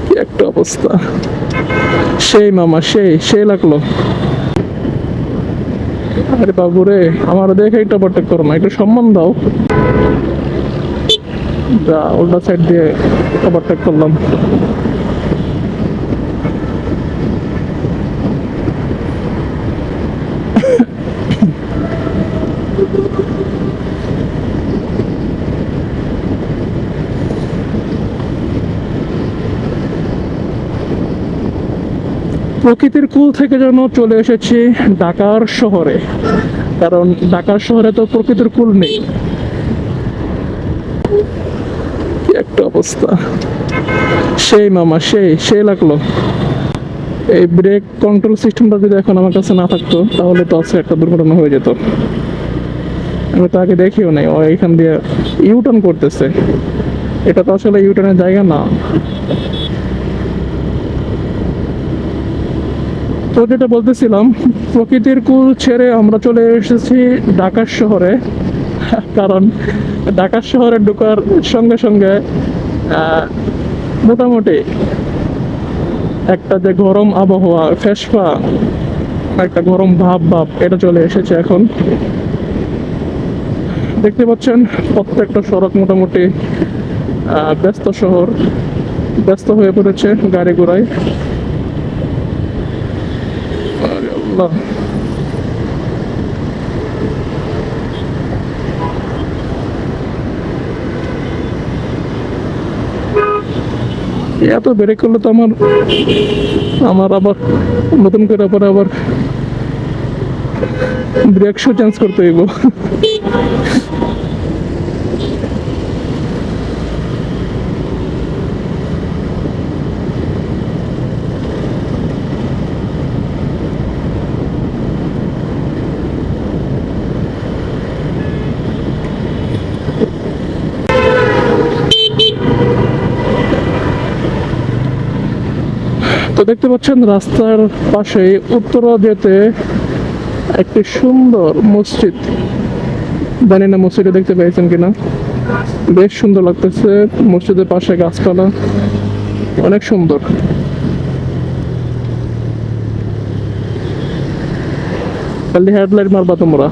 কি একটা অবস্থা! সেই মামা, সেই সেই লাগলো। আরে বাবুরে, আমার দেখে একটু ওভারটেক করো না, একটু সম্মান দাও। যা, উল্টা সাইড দিয়ে ওভারটেক করলাম। প্রকৃতির কুল থেকে যেন চলে এসেছি ঢাকার শহরে, কারণ ঢাকার শহরে তো প্রকৃতির কুল নেই। কি একটা অবস্থা! সেই মামা, সেই সেই লাগলো। এই ব্রেক কন্ট্রোল সিস্টেমটা যদি এখন আমার কাছে না থাকতো, তাহলে তো আজকে একটা দুর্ঘটনা হয়ে যেত। আমি তো আগে দেখিও নাই ও এখান দিয়ে ইউটার্ন করতেছে। এটা তো আসলে ইউটার্নের জায়গা না। তো যেটা বলতেছিলাম, প্রকৃতির কুল ছেড়ে আমরা চলে এসেছি ঢাকার শহরে। কারণ ঢাকার শহরে ঢোকার সঙ্গে সঙ্গে মোটামুটি একটা যে গরম আবহাওয়া, ফেসফা একটা গরম ভাব ভাব এটা চলে এসেছে এখন। দেখতে পাচ্ছেন প্রত্যেকটা সড়ক মোটামুটি ব্যস্ত শহর, ব্যস্ত হয়ে পড়েছে গাড়ি ঘোড়ায়। আরে আল্লাহ! এত ব্রেক করলে তো আমার আমার আবার নতুন করে পরে আবার ব্রেক শু চেঞ্জ করতে হইব। তো দেখতে পাচ্ছেন রাস্তার পাশে উত্তরা যেতে একটি সুন্দর মসজিদ। জানি না মসজিদে দেখতে পেয়েছেন কিনা, বেশ সুন্দর লাগতেছে। মসজিদের পাশে গাছপালা অনেক সুন্দর। খালি হেডলাইট মারবা তোমরা।